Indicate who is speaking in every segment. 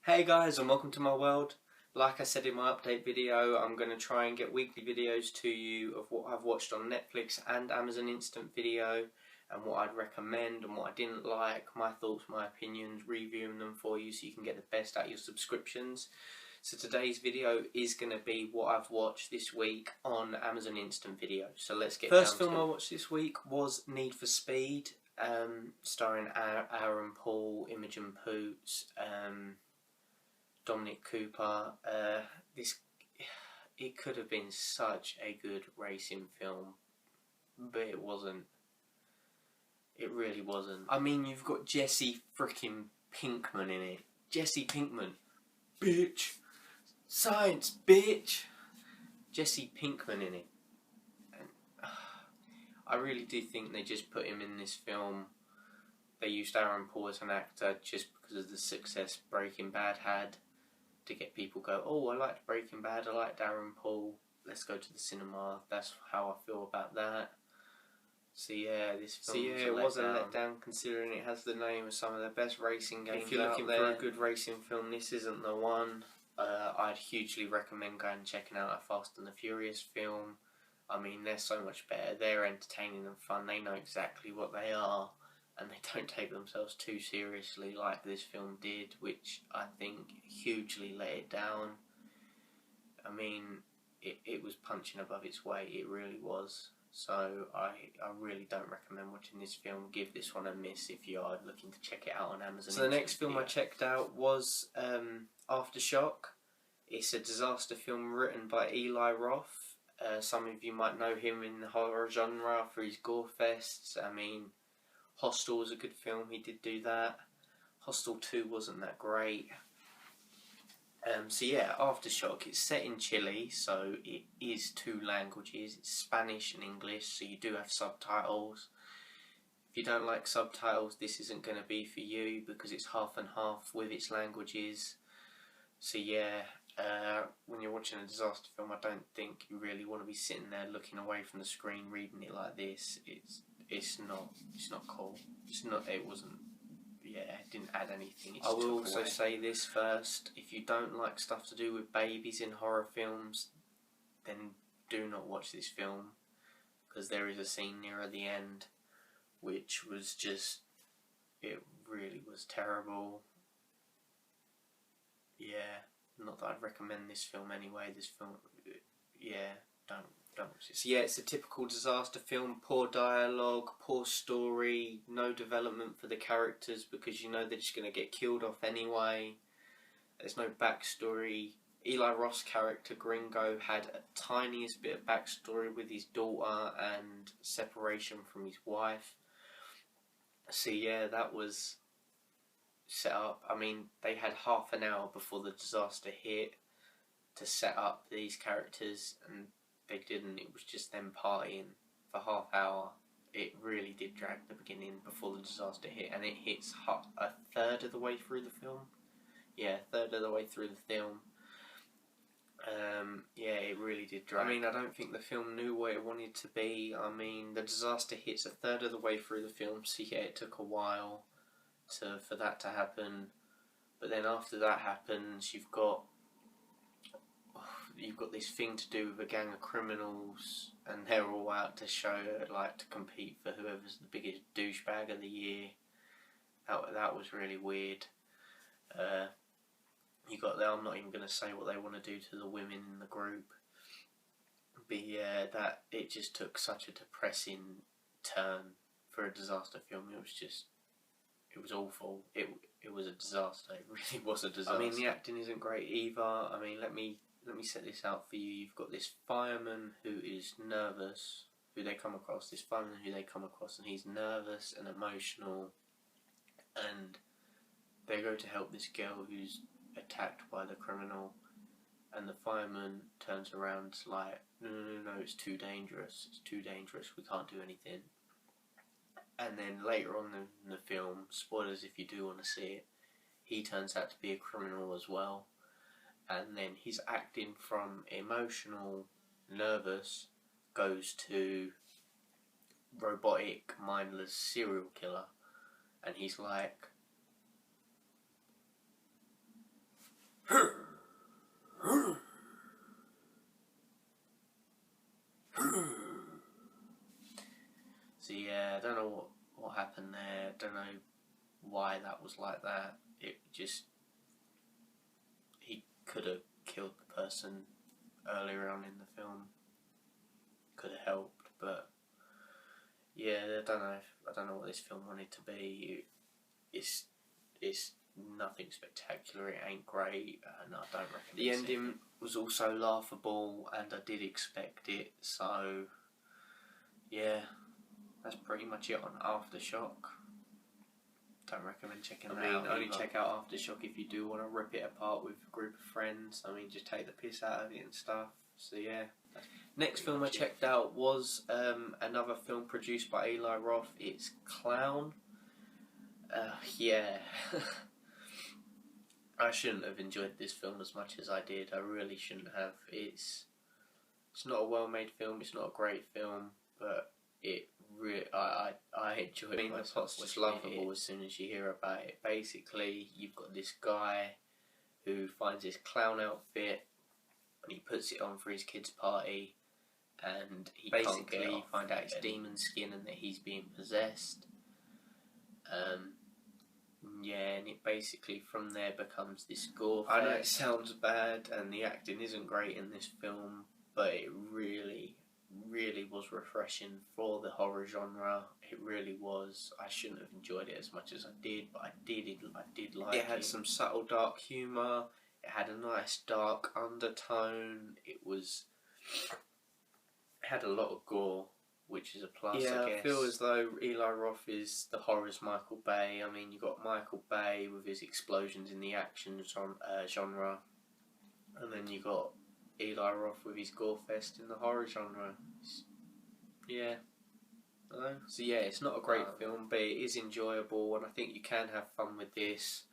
Speaker 1: Hey guys, and welcome to my world. Like I said in my update video, I'm going to try and get weekly videos to you of what I've watched on Netflix and Amazon Instant Video, and what I'd recommend and what I didn't like, my thoughts, my opinions, reviewing them for you so you can get the best out of your subscriptions. So today's video is going to be what I've watched this week on Amazon Instant Video. So let's get First film I watched this week was Need for Speed, starring Aaron Paul, Imogen Poots, Dominic Cooper. It could have been such a good racing film, but it wasn't. It really wasn't. I mean, you've got Jesse freaking Pinkman in it. Jesse Pinkman, bitch. Science, bitch. Jesse Pinkman in it. And I really do think they just put him in this film. They used Aaron Paul as an actor just because of the success Breaking Bad had, to get people go, oh, I liked Breaking Bad, I liked Aaron Paul, let's go to the cinema. That's how I feel about that. So yeah, this film was a letdown considering it has the name of some of the best racing games. If you're looking for a good racing film, this isn't the one. I'd hugely recommend going and checking out a Fast and the Furious film. I mean, they're so much better. They're entertaining and fun. They know exactly what they are, and they don't take themselves too seriously like this film did, which I think hugely let it down. I mean, it was punching above its weight, it really was. So I really don't recommend watching this film. Give this one a miss if you are looking to check it out on Amazon. So the next film I checked out was Aftershock. It's a disaster film written by Eli Roth. Some of you might know him in the horror genre for his gore fests. I mean, Hostel was a good film, he did do that. Hostel 2 wasn't that great. So yeah, Aftershock, it's set in Chile, so it is two languages. It's Spanish and English, so you do have subtitles. If you don't like subtitles, this isn't going to be for you because it's half and half with its languages. So yeah, when you're watching a disaster film, I don't think you really want to be sitting there looking away from the screen reading it like this. It's not cool. It wasn't. Yeah, it didn't add anything. I will also say this first: if you don't like stuff to do with babies in horror films, then do not watch this film, because there is a scene near the end which was just, it really was terrible. Yeah, not that I'd recommend this film anyway. This film, yeah, don't watch it. So yeah, it's a typical disaster film. Poor dialogue, poor story, no development for the characters because you know they're just going to get killed off anyway. There's no backstory. Eli Roth's character Gringo had a tiniest bit of backstory with his daughter and separation from his wife. So yeah, that was set up. I mean, they had half an hour before the disaster hit to set up these characters, and they didn't. It was just them partying for half hour. It really did drag the beginning before the disaster hit, and it hits a third of the way through the film. Yeah, a third of the way through the film. Yeah, it really did drag. I mean, I don't think the film knew what it wanted to be. I mean, the disaster hits a third of the way through the film, so yeah, it took a while for that to happen. But then after that happens, you've got this thing to do with a gang of criminals, and they're all out to to compete for whoever's the biggest douchebag of the year. That was really weird. I'm not even going to say what they want to do to the women in the group, but yeah, it just took such a depressing turn for a disaster film. It was awful. It was a disaster. It really was a disaster. I mean, the acting isn't great either. I mean, let me set this out for you. You've got this fireman who is nervous, and he's nervous and emotional, and they go to help this girl who's attacked by the criminal, and the fireman turns around like, no, it's too dangerous, we can't do anything. And then later on in the film, spoilers if you do want to see it, he turns out to be a criminal as well. And then his acting from emotional, nervous, goes to robotic, mindless serial killer. And he's like, know why that was like that. It just, he could have killed the person earlier on in the film. Could have helped, but yeah, I don't know what this film wanted to be. It's nothing spectacular. It ain't great, and I don't recommend. The ending was also laughable, and I did expect it. So yeah, that's pretty much it on Aftershock. Don't recommend checking that out. Only check out Aftershock if you do want to rip it apart with a group of friends. I mean, just take the piss out of it and stuff. So yeah. Next film I checked out was another film produced by Eli Roth. It's Clown. Yeah. I shouldn't have enjoyed this film as much as I did. I really shouldn't have. It's not a well-made film. It's not a great film, but I enjoyed it. I mean, the plot's just lovable as soon as you hear about it. Basically, you've got this guy who finds this clown outfit and he puts it on for his kid's party, and he basically find out it's demon skin and that he's being possessed. Yeah, and it basically from there becomes this gore fest. I know it sounds bad and the acting isn't great in this film, but it really was refreshing for the horror genre. It really was. I shouldn't have enjoyed it as much as I did, but I did like it. It had some subtle dark humour. It had a nice dark undertone. It had a lot of gore, which is a plus, I guess. I feel as though Eli Roth is the horror's Michael Bay. I mean, you got Michael Bay with his explosions in the action genre, and then you got Eli Roth with his gore fest in the horror genre. Yeah. So yeah, it's not a great film, but it is enjoyable, and I think you can have fun with this.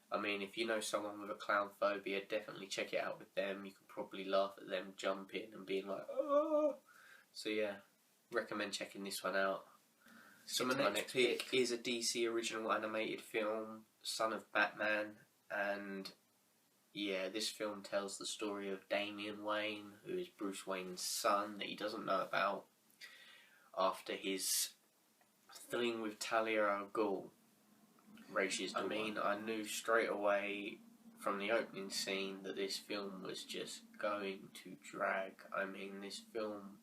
Speaker 1: I mean, if you know someone with a clown phobia, definitely check it out with them. You can probably laugh at them jumping and being like, oh. So yeah, recommend checking this one out. So my next pick is a DC original animated film, Son of Batman, and yeah, this film tells the story of Damian Wayne, who is Bruce Wayne's son that he doesn't know about, after his thing with Talia al Ghul. I mean, I knew straight away from the opening scene that this film was just going to drag. I mean, this film,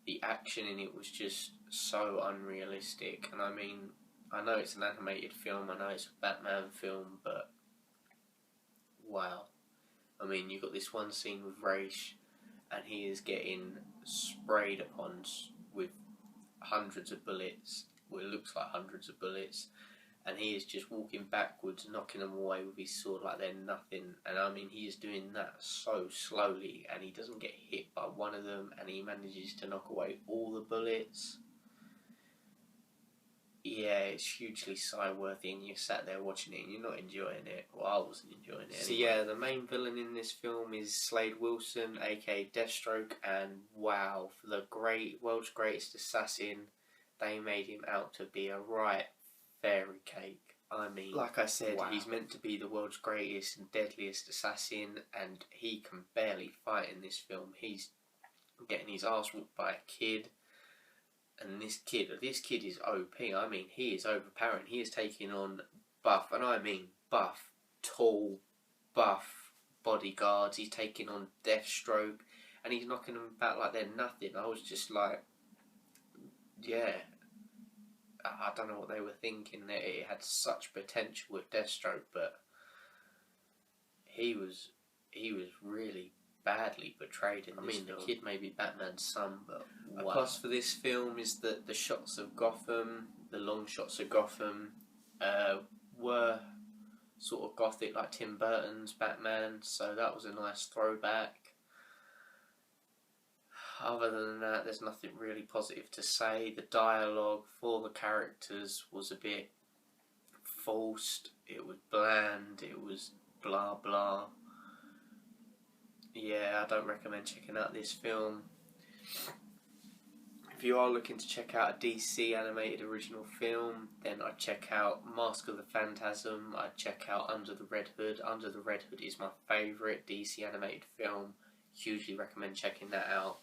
Speaker 1: the action in it was just so unrealistic. And I mean, I know it's an animated film, I know it's a Batman film, but wow. I mean, you've got this one scene with Ra's, and he is getting sprayed upon with hundreds of bullets. Well, it looks like hundreds of bullets. And he is just walking backwards, knocking them away with his sword like they're nothing. And I mean, he is doing that so slowly, and he doesn't get hit by one of them, and he manages to knock away all the bullets. Yeah, it's hugely sigh-worthy, and you're sat there watching it and you're not enjoying it. Well, I wasn't enjoying it anyway. So yeah, the main villain in this film is Slade Wilson, aka Deathstroke, and wow, for the world's greatest assassin, they made him out to be a right fairy cake. I mean, like I said, wow. He's meant to be the world's greatest and deadliest assassin, and he can barely fight in this film. He's getting his ass whooped by a kid, and this kid is OP. I mean, he is overpowering. He is taking on buff, and I mean buff, tall, buff bodyguards. He's taking on Deathstroke, and he's knocking them back like they're nothing. I was just like, yeah. I don't know what they were thinking, that it had such potential with Deathstroke, but he was really badly portrayed in this film. The kid may be Batman's son, but wow. A plus for this film is that the shots of Gotham, the long shots of Gotham, were sort of gothic like Tim Burton's Batman, so that was a nice throwback. Other than that, there's nothing really positive to say. The dialogue for the characters was a bit forced. It was bland. It was blah blah. Yeah, I don't recommend checking out this film. If you are looking to check out a DC animated original film, then I'd check out Mask of the Phantasm. I'd check out Under the Red Hood. Under the Red Hood is my favourite DC animated film. Hugely recommend checking that out.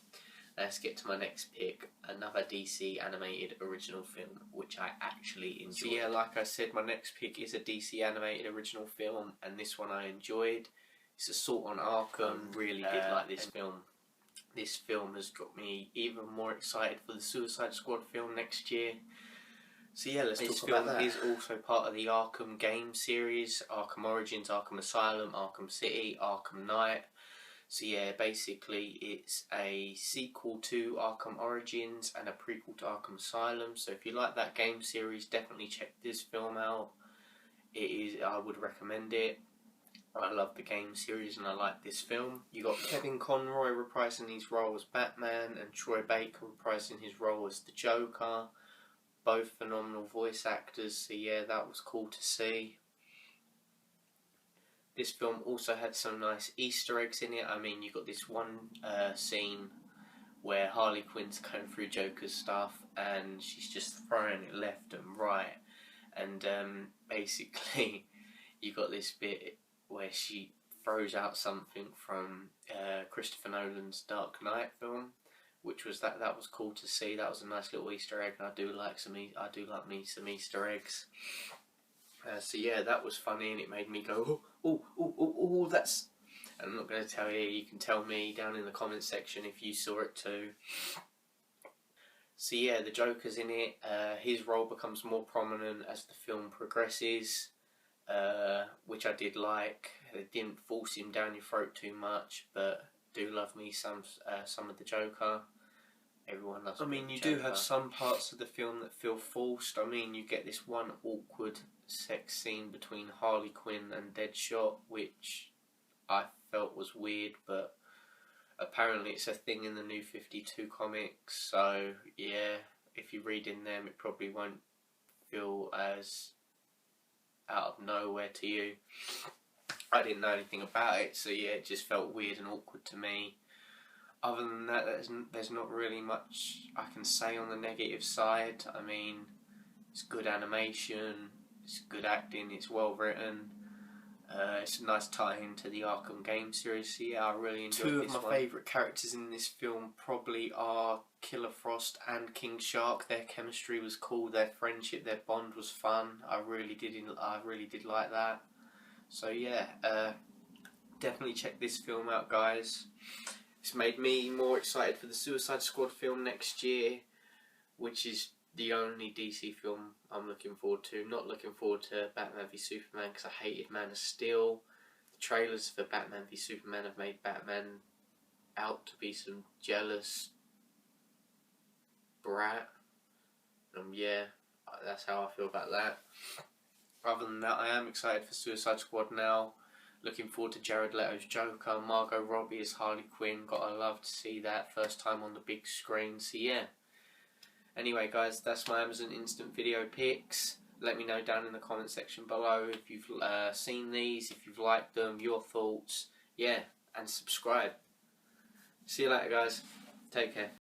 Speaker 1: let's get to my next pick. Another DC animated original film, which I actually enjoyed. So yeah, like I said, my next pick is a DC animated original film, and this one I enjoyed. It's Assault on Arkham. Really did like this film. This film has got me even more excited for the Suicide Squad film next year. So yeah, let's talk about that. This film is also part of the Arkham game series: Arkham Origins, Arkham Asylum, Arkham City, Arkham Knight. So yeah, basically it's a sequel to Arkham Origins and a prequel to Arkham Asylum. So if you like that game series, definitely check this film out. I would recommend it. I love the game series and I like this film. You got Kevin Conroy reprising his role as Batman and Troy Baker reprising his role as the Joker. Both phenomenal voice actors, so yeah, that was cool to see. This film also had some nice Easter eggs in it. I mean, you got this one scene where Harley Quinn's going through Joker's stuff and she's just throwing it left and right. And basically, you got this bit where she throws out something from Christopher Nolan's Dark Knight film, which was that was cool to see. That was a nice little Easter egg. I do like some Easter eggs. So yeah, that was funny and it made me go, oh, that's... I'm not going to tell you. You can tell me down in the comments section if you saw it too. So yeah, the Joker's in it. His role becomes more prominent as the film progresses. Which I did like. They didn't force him down your throat too much, but do love me some of the Joker. Everyone loves. I mean, you do have some parts of the film that feel forced. I mean, you get this one awkward sex scene between Harley Quinn and Deadshot, which I felt was weird, but apparently it's a thing in the New 52 comics. So yeah, if you read in them, it probably won't feel as out of nowhere to you. I didn't know anything about it, so yeah, it just felt weird and awkward to me. Other than that, there's not really much I can say on the negative side. I mean, it's good animation, it's good acting, it's well written. It's a nice tie-in to the Arkham game series. So yeah, I really enjoyed this one. Two of my favourite characters in this film probably are Killer Frost and King Shark. Their chemistry was cool. Their friendship, their bond was fun. I really did like that. So yeah, definitely check this film out, guys. It's made me more excited for the Suicide Squad film next year, which is the only DC film I'm looking forward to. Not looking forward to Batman v Superman because I hated Man of Steel. The trailers for Batman v Superman have made Batman out to be some jealous brat. Yeah, that's how I feel about that. Other than that, I am excited for Suicide Squad now. Looking forward to Jared Leto's Joker. Margot Robbie as Harley Quinn. Gotta love to see that first time on the big screen. So yeah. Anyway guys, that's my Amazon Instant Video picks. Let me know down in the comment section below if you've seen these, if you've liked them, your thoughts. Yeah, and subscribe. See you later guys. Take care.